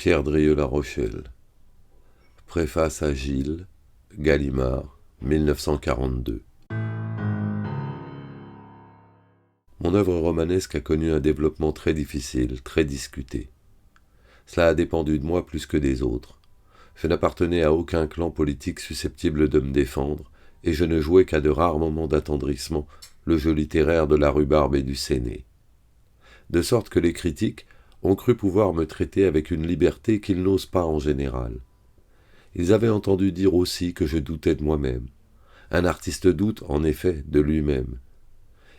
Pierre Drieux-La Rochelle. Préface à Gilles, Gallimard, 1942. Mon œuvre romanesque a connu un développement très difficile, très discuté. Cela a dépendu de moi plus que des autres. Je n'appartenais à aucun clan politique susceptible de me défendre, et je ne jouais qu'à de rares moments d'attendrissement le jeu littéraire de la rhubarbe et du séné. De sorte que les critiques ont cru pouvoir me traiter avec une liberté qu'ils n'osent pas en général. Ils avaient entendu dire aussi que je doutais de moi-même. Un artiste doute, en effet, de lui-même.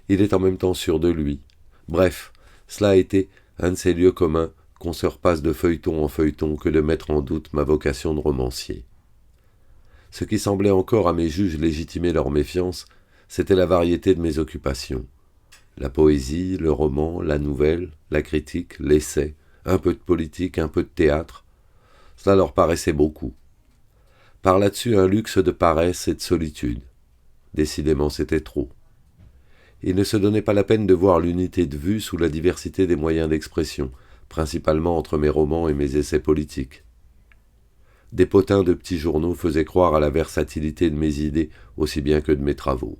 Il est en même temps sûr de lui. Bref, cela a été un de ces lieux communs qu'on se repasse de feuilleton en feuilleton que de mettre en doute ma vocation de romancier. Ce qui semblait encore à mes juges légitimer leur méfiance, c'était la variété de mes occupations. La poésie, le roman, la nouvelle, la critique, l'essai, un peu de politique, un peu de théâtre. Cela leur paraissait beaucoup. Par là-dessus un luxe de paresse et de solitude. Décidément, c'était trop. Ils ne se donnaient pas la peine de voir l'unité de vue sous la diversité des moyens d'expression, principalement entre mes romans et mes essais politiques. Des potins de petits journaux faisaient croire à la versatilité de mes idées aussi bien que de mes travaux.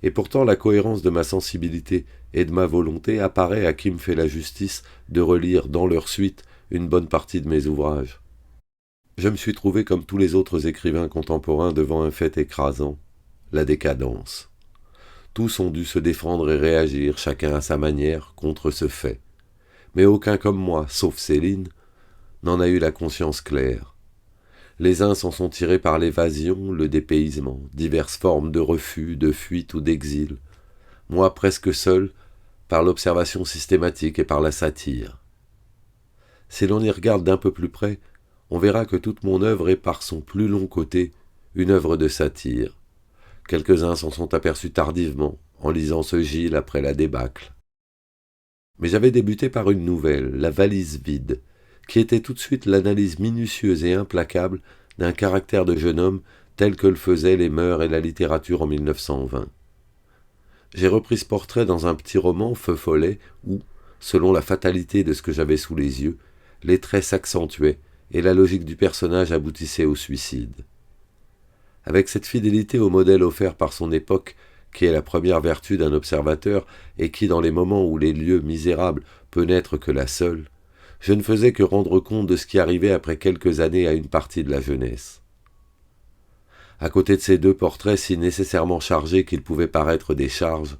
Et pourtant la cohérence de ma sensibilité et de ma volonté apparaît à qui me fait la justice de relire dans leur suite une bonne partie de mes ouvrages. Je me suis trouvé comme tous les autres écrivains contemporains devant un fait écrasant, la décadence. Tous ont dû se défendre et réagir, chacun à sa manière, contre ce fait. Mais aucun comme moi, sauf Céline, n'en a eu la conscience claire. Les uns s'en sont tirés par l'évasion, le dépaysement, diverses formes de refus, de fuite ou d'exil. Moi, presque seul, par l'observation systématique et par la satire. Si l'on y regarde d'un peu plus près, on verra que toute mon œuvre est par son plus long côté une œuvre de satire. Quelques-uns s'en sont aperçus tardivement, en lisant ce Gilles après la débâcle. Mais j'avais débuté par une nouvelle, La valise vide, qui était tout de suite l'analyse minutieuse et implacable d'un caractère de jeune homme tel que le faisaient les mœurs et la littérature en 1920. J'ai repris ce portrait dans un petit roman, Feu follet, où, selon la fatalité de ce que j'avais sous les yeux, les traits s'accentuaient et la logique du personnage aboutissait au suicide. Avec cette fidélité au modèle offert par son époque, qui est la première vertu d'un observateur et qui, dans les moments où les lieux misérables peut n'être que la seule, je ne faisais que rendre compte de ce qui arrivait après quelques années à une partie de la jeunesse. À côté de ces deux portraits si nécessairement chargés qu'ils pouvaient paraître des charges,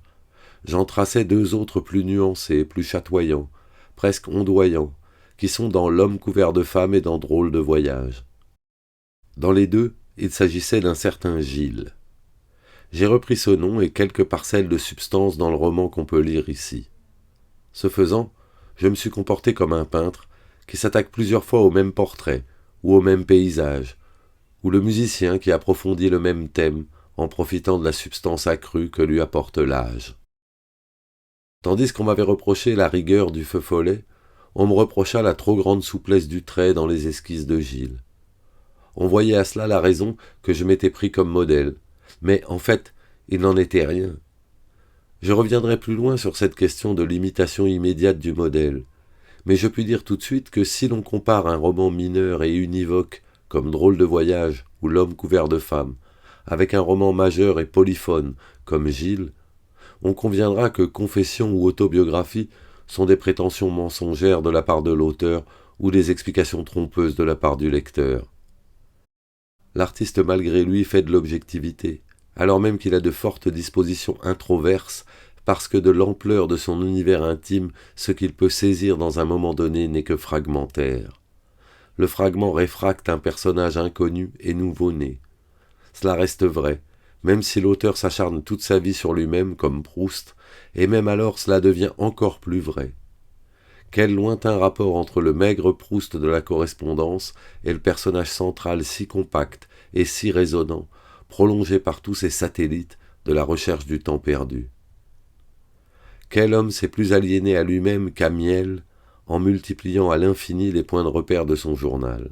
j'en traçais deux autres plus nuancés, plus chatoyants, presque ondoyants, qui sont dans L'homme couvert de femme et dans Drôle de voyage. Dans les deux, il s'agissait d'un certain Gilles. J'ai repris ce nom et quelques parcelles de substance dans le roman qu'on peut lire ici. Ce faisant, je me suis comporté comme un peintre qui s'attaque plusieurs fois au même portrait ou au même paysage, ou le musicien qui approfondit le même thème en profitant de la substance accrue que lui apporte l'âge. Tandis qu'on m'avait reproché la rigueur du Feu follet, on me reprocha la trop grande souplesse du trait dans les esquisses de Gilles. On voyait à cela la raison que je m'étais pris comme modèle, mais en fait, il n'en était rien. Je reviendrai plus loin sur cette question de l'imitation immédiate du modèle, mais je puis dire tout de suite que si l'on compare un roman mineur et univoque comme Drôle de voyage ou L'homme couvert de femme avec un roman majeur et polyphone comme Gilles, on conviendra que confession ou autobiographie sont des prétentions mensongères de la part de l'auteur ou des explications trompeuses de la part du lecteur. L'artiste malgré lui fait de l'objectivité, alors même qu'il a de fortes dispositions introverses, parce que de l'ampleur de son univers intime, ce qu'il peut saisir dans un moment donné n'est que fragmentaire. Le fragment réfracte un personnage inconnu et nouveau-né. Cela reste vrai, même si l'auteur s'acharne toute sa vie sur lui-même comme Proust, et même alors cela devient encore plus vrai. Quel lointain rapport entre le maigre Proust de la correspondance et le personnage central si compact et si résonnant, prolongé par tous ses satellites de la recherche du temps perdu. Quel homme s'est plus aliéné à lui-même qu'à Miel, en multipliant à l'infini les points de repère de son journal.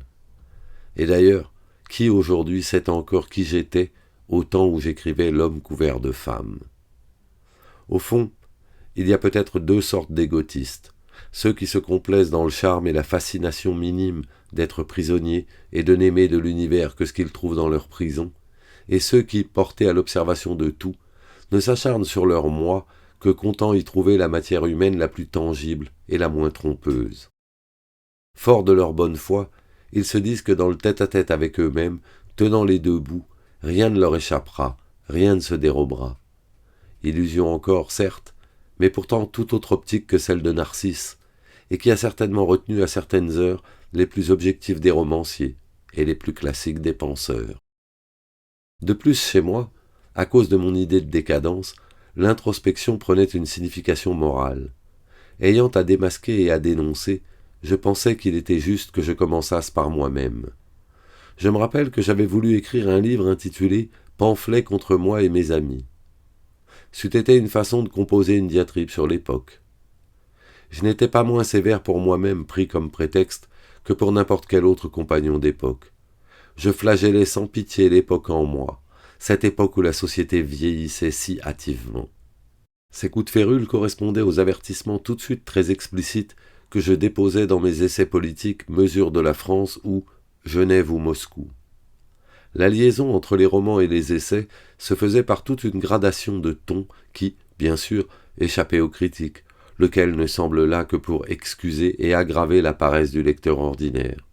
Et d'ailleurs, qui aujourd'hui sait encore qui j'étais au temps où j'écrivais L'homme couvert de femme? Au fond, il y a peut-être deux sortes d'égotistes, ceux qui se complaisent dans le charme et la fascination minime d'être prisonniers et de n'aimer de l'univers que ce qu'ils trouvent dans leur prison, et ceux qui, portés à l'observation de tout, ne s'acharnent sur leur moi que comptant y trouver la matière humaine la plus tangible et la moins trompeuse. Forts de leur bonne foi, ils se disent que dans le tête-à-tête avec eux-mêmes, tenant les deux bouts, rien ne leur échappera, rien ne se dérobera. Illusion encore, certes, mais pourtant tout autre optique que celle de Narcisse, et qui a certainement retenu à certaines heures les plus objectifs des romanciers et les plus classiques des penseurs. De plus, chez moi, à cause de mon idée de décadence, l'introspection prenait une signification morale. Ayant à démasquer et à dénoncer, je pensais qu'il était juste que je commençasse par moi-même. Je me rappelle que j'avais voulu écrire un livre intitulé « Pamphlet contre moi et mes amis ». C'eût été une façon de composer une diatribe sur l'époque. Je n'étais pas moins sévère pour moi-même pris comme prétexte que pour n'importe quel autre compagnon d'époque. Je flagellais sans pitié l'époque en moi, cette époque où la société vieillissait si hâtivement. Ces coups de férule correspondaient aux avertissements tout de suite très explicites que je déposais dans mes essais politiques Mesures de la France ou Genève ou Moscou. La liaison entre les romans et les essais se faisait par toute une gradation de tons qui, bien sûr, échappait aux critiques, lequel ne semble là que pour excuser et aggraver la paresse du lecteur ordinaire.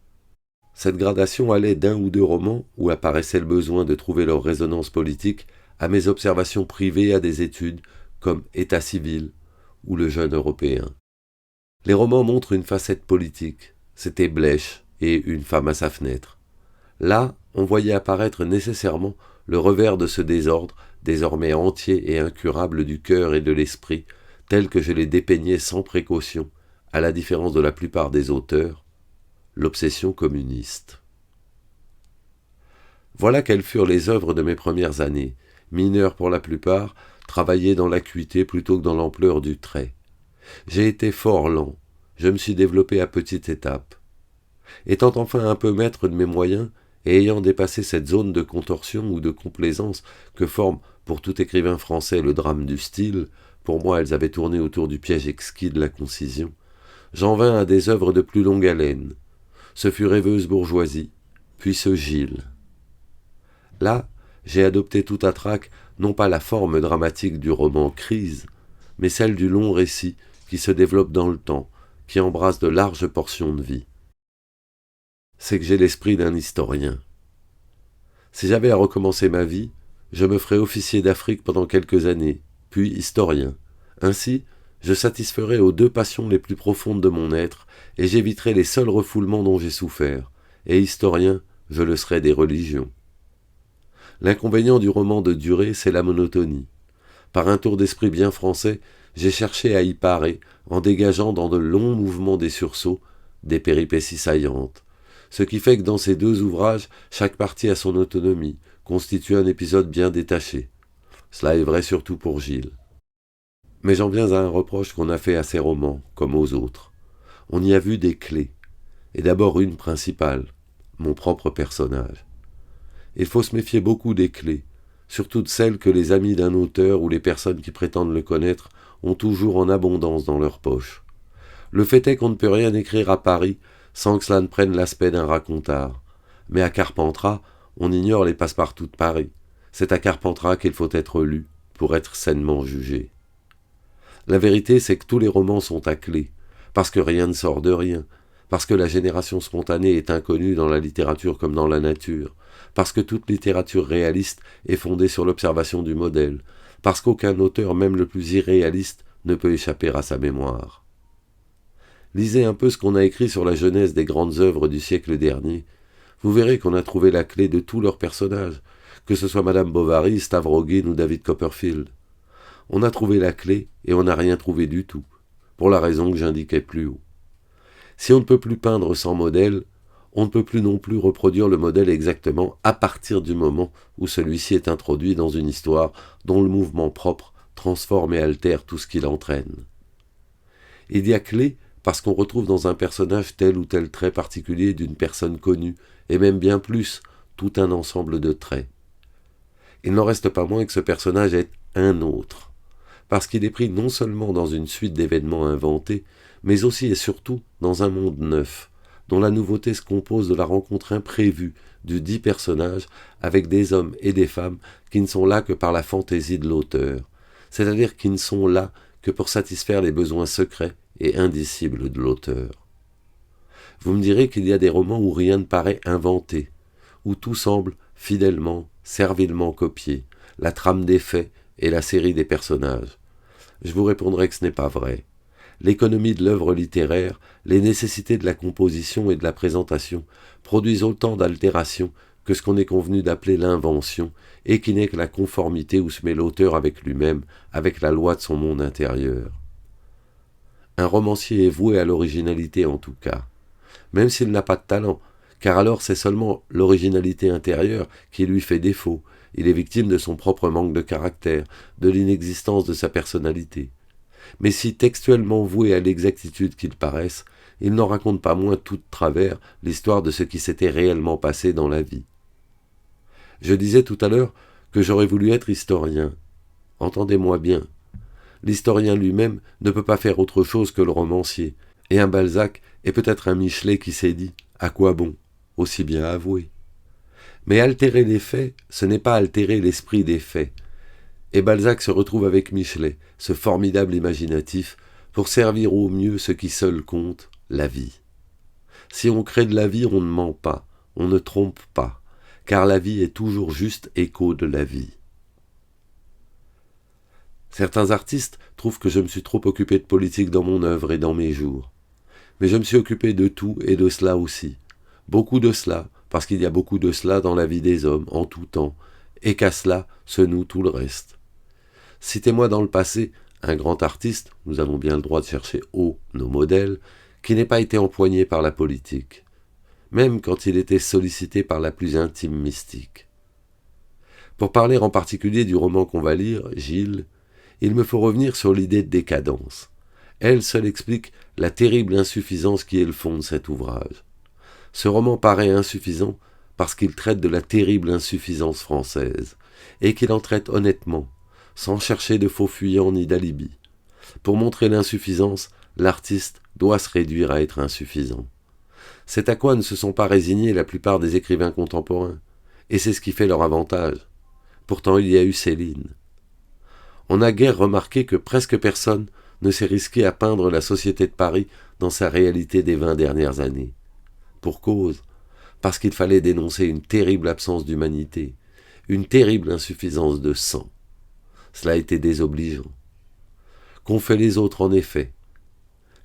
Cette gradation allait d'un ou deux romans, où apparaissait le besoin de trouver leur résonance politique, à mes observations privées à des études, comme État civil ou Le jeune européen. Les romans montrent une facette politique, c'était Blèche et Une femme à sa fenêtre. Là, on voyait apparaître nécessairement le revers de ce désordre, désormais entier et incurable du cœur et de l'esprit, tel que je les dépeignais sans précaution, à la différence de la plupart des auteurs, l'obsession communiste. Voilà quelles furent les œuvres de mes premières années, mineures pour la plupart, travaillées dans l'acuité plutôt que dans l'ampleur du trait. J'ai été fort lent, je me suis développé à petites étapes. Étant enfin un peu maître de mes moyens, et ayant dépassé cette zone de contorsion ou de complaisance que forme pour tout écrivain français le drame du style, pour moi elles avaient tourné autour du piège exquis de la concision, j'en vins à des œuvres de plus longue haleine. Ce fut Rêveuse bourgeoisie, puis ce Gilles. Là, j'ai adopté tout à trac non pas la forme dramatique du roman Crise, mais celle du long récit qui se développe dans le temps, qui embrasse de larges portions de vie. C'est que j'ai l'esprit d'un historien. Si j'avais à recommencer ma vie, je me ferais officier d'Afrique pendant quelques années, puis historien. Ainsi, je satisferais aux deux passions les plus profondes de mon être, et j'éviterais les seuls refoulements dont j'ai souffert, et historien, je le serais des religions. L'inconvénient du roman de durée, c'est la monotonie. Par un tour d'esprit bien français, j'ai cherché à y parer, en dégageant dans de longs mouvements des sursauts, des péripéties saillantes. Ce qui fait que dans ces deux ouvrages, chaque partie a son autonomie, constitue un épisode bien détaché. Cela est vrai surtout pour Gilles. Mais j'en viens à un reproche qu'on a fait à ces romans, comme aux autres. On y a vu des clés, et d'abord une principale, mon propre personnage. Il faut se méfier beaucoup des clés, surtout de celles que les amis d'un auteur ou les personnes qui prétendent le connaître ont toujours en abondance dans leur poche. Le fait est qu'on ne peut rien écrire à Paris sans que cela ne prenne l'aspect d'un racontard. Mais à Carpentras, on ignore les passe-partout de Paris. C'est à Carpentras qu'il faut être lu pour être sainement jugé. La vérité, c'est que tous les romans sont à clé, parce que rien ne sort de rien, parce que la génération spontanée est inconnue dans la littérature comme dans la nature, parce que toute littérature réaliste est fondée sur l'observation du modèle, parce qu'aucun auteur, même le plus irréaliste, ne peut échapper à sa mémoire. Lisez un peu ce qu'on a écrit sur la genèse des grandes œuvres du siècle dernier. Vous verrez qu'on a trouvé la clé de tous leurs personnages, que ce soit Madame Bovary, Stavrogin ou David Copperfield. On a trouvé la clé et on n'a rien trouvé du tout, pour la raison que j'indiquais plus haut. Si on ne peut plus peindre sans modèle, on ne peut plus non plus reproduire le modèle exactement à partir du moment où celui-ci est introduit dans une histoire dont le mouvement propre transforme et altère tout ce qu'il entraîne. Il y a clé parce qu'on retrouve dans un personnage tel ou tel trait particulier d'une personne connue, et même bien plus, tout un ensemble de traits. Il n'en reste pas moins que ce personnage est un autre, parce qu'il est pris non seulement dans une suite d'événements inventés, mais aussi et surtout dans un monde neuf, dont la nouveauté se compose de la rencontre imprévue du dit personnage avec des hommes et des femmes qui ne sont là que par la fantaisie de l'auteur, c'est-à-dire qui ne sont là que pour satisfaire les besoins secrets et indicibles de l'auteur. Vous me direz qu'il y a des romans où rien ne paraît inventé, où tout semble fidèlement, servilement copié, la trame des faits et la série des personnages. Je vous répondrai que ce n'est pas vrai. L'économie de l'œuvre littéraire, les nécessités de la composition et de la présentation produisent autant d'altérations que ce qu'on est convenu d'appeler l'invention, et qui n'est que la conformité où se met l'auteur avec lui-même, avec la loi de son monde intérieur. Un romancier est voué à l'originalité en tout cas, même s'il n'a pas de talent, car alors c'est seulement l'originalité intérieure qui lui fait défaut. Il est victime de son propre manque de caractère, de l'inexistence de sa personnalité. Mais si textuellement voué à l'exactitude qu'il paraisse, il n'en raconte pas moins tout de travers l'histoire de ce qui s'était réellement passé dans la vie. Je disais tout à l'heure que j'aurais voulu être historien. Entendez-moi bien. L'historien lui-même ne peut pas faire autre chose que le romancier, et un Balzac est peut-être un Michelet qui s'est dit « à quoi bon ?» aussi bien avoué. Mais altérer les faits, ce n'est pas altérer l'esprit des faits. Et Balzac se retrouve avec Michelet, ce formidable imaginatif, pour servir au mieux ce qui seul compte, la vie. Si on crée de la vie, on ne ment pas, on ne trompe pas, car la vie est toujours juste écho de la vie. Certains artistes trouvent que je me suis trop occupé de politique dans mon œuvre et dans mes jours. Mais je me suis occupé de tout et de cela aussi. Beaucoup de cela, parce qu'il y a beaucoup de cela dans la vie des hommes, en tout temps, et qu'à cela se noue tout le reste. Citez-moi dans le passé un grand artiste, nous avons bien le droit de chercher haut nos modèles, qui n'ait pas été empoigné par la politique, même quand il était sollicité par la plus intime mystique. Pour parler en particulier du roman qu'on va lire, Gilles, il me faut revenir sur l'idée de décadence. Elle seule explique la terrible insuffisance qui est le fond de cet ouvrage. Ce roman paraît insuffisant parce qu'il traite de la terrible insuffisance française, et qu'il en traite honnêtement, sans chercher de faux fuyants ni d'alibi. Pour montrer l'insuffisance, l'artiste doit se réduire à être insuffisant. C'est à quoi ne se sont pas résignés la plupart des écrivains contemporains, et c'est ce qui fait leur avantage. Pourtant il y a eu Céline. On n'a guère remarqué que presque personne ne s'est risqué à peindre la société de Paris dans sa réalité des 20 dernières années. Pour cause, parce qu'il fallait dénoncer une terrible absence d'humanité, une terrible insuffisance de sang. Cela a été désobligeant. Qu'ont fait les autres en effet?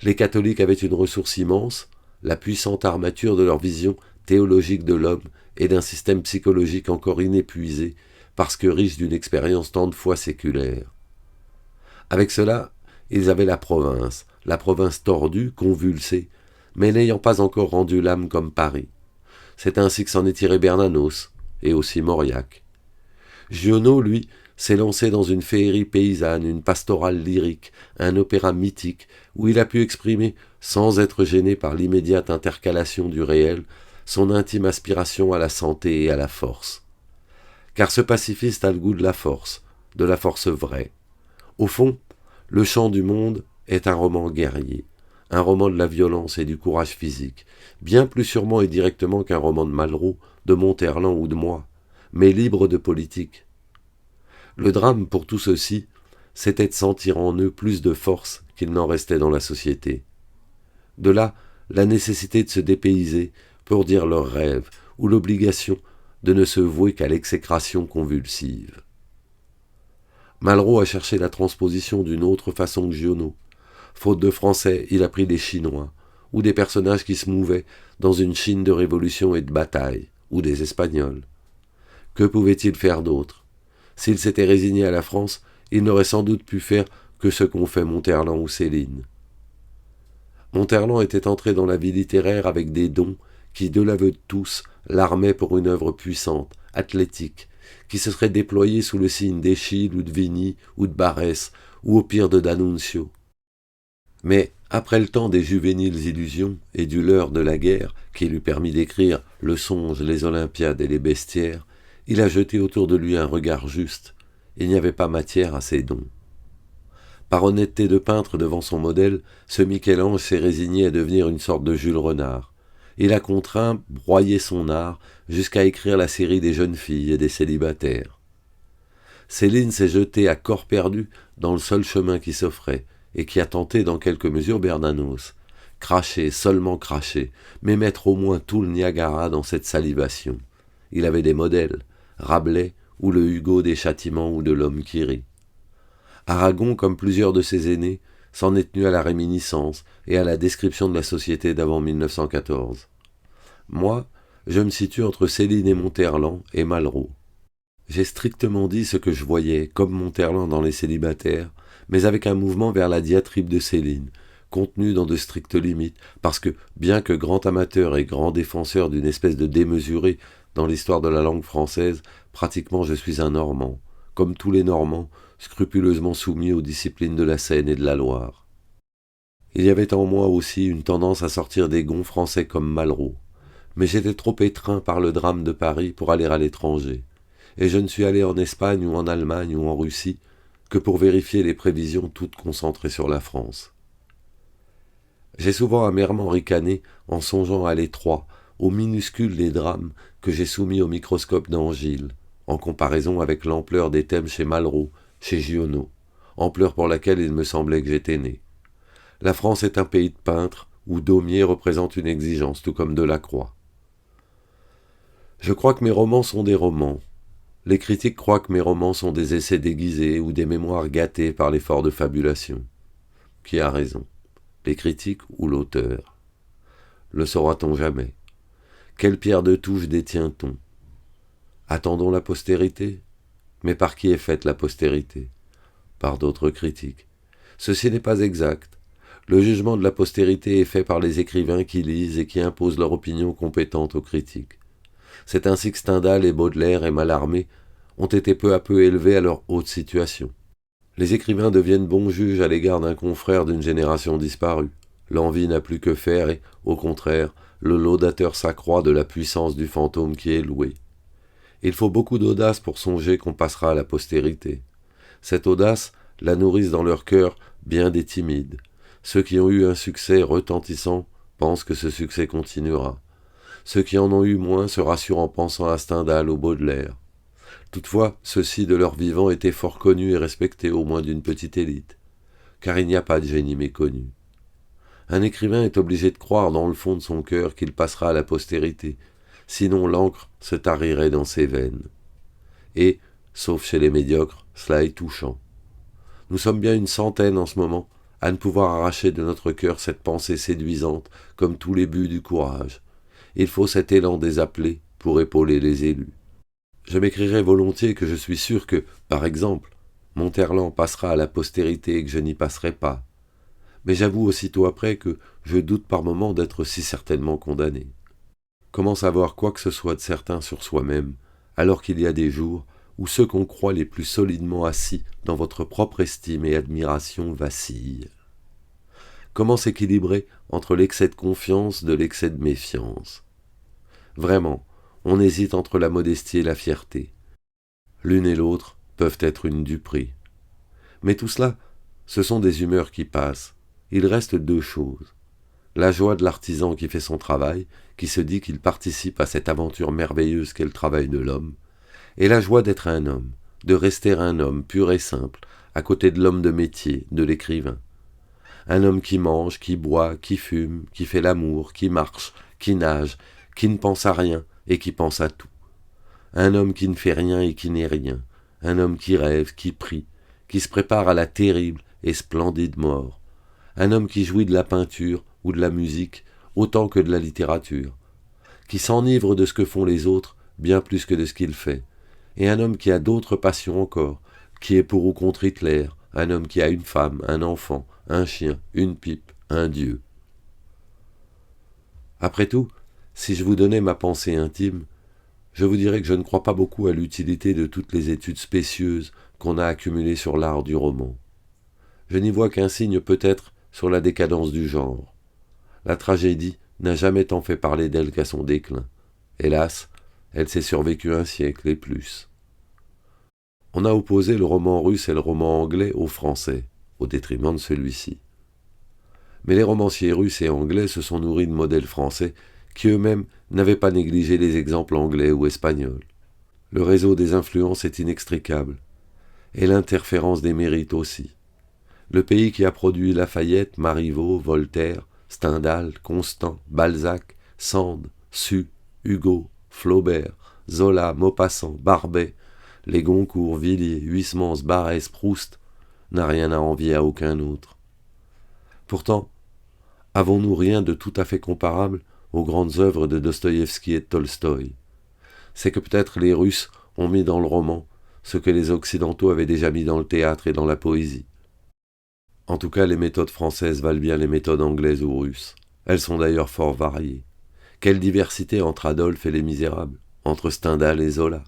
Les catholiques avaient une ressource immense, la puissante armature de leur vision théologique de l'homme et d'un système psychologique encore inépuisé, parce que riche d'une expérience tant de fois séculaire. Avec cela, ils avaient la province tordue, convulsée, mais n'ayant pas encore rendu l'âme comme Paris. C'est ainsi que s'en est tiré Bernanos, et aussi Mauriac. Giono, lui, s'est lancé dans une féerie paysanne, une pastorale lyrique, un opéra mythique, où il a pu exprimer, sans être gêné par l'immédiate intercalation du réel, son intime aspiration à la santé et à la force. Car ce pacifiste a le goût de la force vraie. Au fond, Le Chant du Monde est un roman guerrier, un roman de la violence et du courage physique, bien plus sûrement et directement qu'un roman de Malraux, de Monterland ou de moi, mais libre de politique. Le drame pour tout ceci, c'était de sentir en eux plus de force qu'il n'en restait dans la société. De là, la nécessité de se dépayser pour dire leurs rêves, ou l'obligation de ne se vouer qu'à l'exécration convulsive. Malraux a cherché la transposition d'une autre façon que Giono. Faute de français, il a pris des Chinois, ou des personnages qui se mouvaient dans une Chine de révolution et de bataille, ou des Espagnols. Que pouvait-il faire d'autre? S'il s'était résigné à la France, il n'aurait sans doute pu faire que ce qu'ont fait Monterland ou Céline. Monterland était entré dans la vie littéraire avec des dons qui, de l'aveu de tous, l'armaient pour une œuvre puissante, athlétique, qui se serait déployée sous le signe d'Eschyle ou de Vigny ou de Barrès, ou au pire de D'Annunzio. Mais, après le temps des juvéniles illusions et du leurre de la guerre qui lui permit d'écrire Le Songe, les Olympiades et les Bestiaires, il a jeté autour de lui un regard juste. Il n'y avait pas matière à ses dons. Par honnêteté de peintre devant son modèle, ce Michel-Ange s'est résigné à devenir une sorte de Jules Renard. Il a contraint, broyé son art, jusqu'à écrire la série des jeunes filles et des célibataires. Céline s'est jetée à corps perdu dans le seul chemin qui s'offrait, et qui a tenté dans quelque mesure Bernanos. Cracher, seulement cracher, mais mettre au moins tout le Niagara dans cette salivation. Il avait des modèles, Rabelais ou le Hugo des châtiments ou de l'homme qui rit. Aragon, comme plusieurs de ses aînés, s'en est tenu à la réminiscence et à la description de la société d'avant 1914. Moi, je me situe entre Céline et Monterland et Malraux. J'ai strictement dit ce que je voyais, comme Monterland dans Les Célibataires, mais avec un mouvement vers la diatribe de Céline, contenu dans de strictes limites, parce que, bien que grand amateur et grand défenseur d'une espèce de démesuré dans l'histoire de la langue française, pratiquement je suis un Normand, comme tous les Normands, scrupuleusement soumis aux disciplines de la Seine et de la Loire. Il y avait en moi aussi une tendance à sortir des gonds français comme Malraux, mais j'étais trop étreint par le drame de Paris pour aller à l'étranger, et je ne suis allé en Espagne ou en Allemagne ou en Russie que pour vérifier les prévisions toutes concentrées sur la France. J'ai souvent amèrement ricané en songeant à l'étroit, au minuscule des drames que j'ai soumis au microscope d'Angile, en comparaison avec l'ampleur des thèmes chez Malraux, chez Giono, ampleur pour laquelle il me semblait que j'étais né. La France est un pays de peintres, où Daumier représente une exigence, tout comme Delacroix. Je crois que mes romans sont des romans. Les critiques croient que mes romans sont des essais déguisés ou des mémoires gâtées par l'effort de fabulation. Qui a raison, les critiques ou l'auteur? Le saura-t-on jamais? Quelle pierre de touche détient-on? Attendons la postérité? Mais par qui est faite la postérité? Par d'autres critiques. Ceci n'est pas exact. Le jugement de la postérité est fait par les écrivains qui lisent et qui imposent leur opinion compétente aux critiques. C'est ainsi que Stendhal et Baudelaire et Mallarmé ont été peu à peu élevés à leur haute situation. Les écrivains deviennent bons juges à l'égard d'un confrère d'une génération disparue. L'envie n'a plus que faire et, au contraire, le laudateur s'accroît de la puissance du fantôme qui est loué. Il faut beaucoup d'audace pour songer qu'on passera à la postérité. Cette audace la nourrissent dans leur cœur bien des timides. Ceux qui ont eu un succès retentissant pensent que ce succès continuera. Ceux qui en ont eu moins se rassurent en pensant à Stendhal ou Baudelaire. Toutefois, ceux-ci de leur vivant étaient fort connus et respectés au moins d'une petite élite, car il n'y a pas de génie méconnu. Un écrivain est obligé de croire dans le fond de son cœur qu'il passera à la postérité, sinon l'encre se tarirait dans ses veines. Et, sauf chez les médiocres, cela est touchant. Nous sommes bien une centaine en ce moment à ne pouvoir arracher de notre cœur cette pensée séduisante comme tous les buts du courage. Il faut cet élan des appelés pour épauler les élus. Je m'écrirai volontiers que je suis sûr que, par exemple, Monterland passera à la postérité et que je n'y passerai pas. Mais j'avoue aussitôt après que je doute par moments d'être si certainement condamné. Comment savoir quoi que ce soit de certain sur soi-même, alors qu'il y a des jours où ceux qu'on croit les plus solidement assis dans votre propre estime et admiration vacillent? Comment s'équilibrer entre l'excès de confiance de l'excès de méfiance? Vraiment, on hésite entre la modestie et la fierté. L'une et l'autre peuvent être une duperie. Mais tout cela, ce sont des humeurs qui passent. Il reste deux choses. La joie de l'artisan qui fait son travail, qui se dit qu'il participe à cette aventure merveilleuse qu'est le travail de l'homme, et la joie d'être un homme, de rester un homme pur et simple, à côté de l'homme de métier, de l'écrivain. Un homme qui mange, qui boit, qui fume, qui fait l'amour, qui marche, qui nage, qui ne pense à rien et qui pense à tout. Un homme qui ne fait rien et qui n'est rien. Un homme qui rêve, qui prie, qui se prépare à la terrible et splendide mort. Un homme qui jouit de la peinture ou de la musique autant que de la littérature, qui s'enivre de ce que font les autres bien plus que de ce qu'il fait, et un homme qui a d'autres passions encore, qui est pour ou contre Hitler, un homme qui a une femme, un enfant, un chien, une pipe, un dieu. Après tout, si je vous donnais ma pensée intime, je vous dirais que je ne crois pas beaucoup à l'utilité de toutes les études spécieuses qu'on a accumulées sur l'art du roman. Je n'y vois qu'un signe peut-être sur la décadence du genre. La tragédie n'a jamais tant fait parler d'elle qu'à son déclin. Hélas, elle s'est survécue un siècle et plus. On a opposé le roman russe et le roman anglais au français. au détriment de celui-ci. Mais les romanciers russes et anglais se sont nourris de modèles français qui eux-mêmes n'avaient pas négligé les exemples anglais ou espagnols. Le réseau des influences est inextricable, et l'interférence des mérites aussi. Le pays qui a produit Lafayette, Marivaux, Voltaire, Stendhal, Constant, Balzac, Sand, Sue, Hugo, Flaubert, Zola, Maupassant, Barbet, les Goncourt, Villiers, Huysmans, Barrès, Proust, n'a rien à envier à aucun autre. Pourtant, avons-nous rien de tout à fait comparable aux grandes œuvres de Dostoïevski et de Tolstoï? C'est que peut-être les Russes ont mis dans le roman ce que les Occidentaux avaient déjà mis dans le théâtre et dans la poésie. En tout cas, les méthodes françaises valent bien les méthodes anglaises ou russes. Elles sont d'ailleurs fort variées. Quelle diversité entre Adolphe et Les Misérables, entre Stendhal et Zola.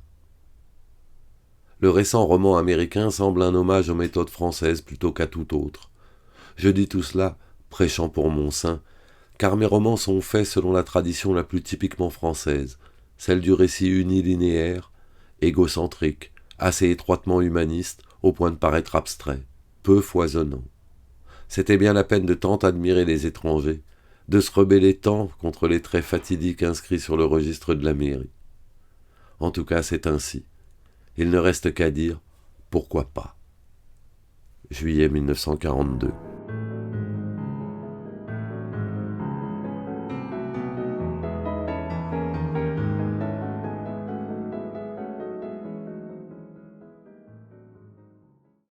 Le récent roman américain semble un hommage aux méthodes françaises plutôt qu'à tout autre. Je dis tout cela, prêchant pour mon sein, car mes romans sont faits selon la tradition la plus typiquement française, celle du récit unilinéaire, égocentrique, assez étroitement humaniste, au point de paraître abstrait, peu foisonnant. C'était bien la peine de tant admirer les étrangers, de se rebeller tant contre les traits fatidiques inscrits sur le registre de la mairie. En tout cas, c'est ainsi. Il ne reste qu'à dire « pourquoi pas ?» Juillet 1942.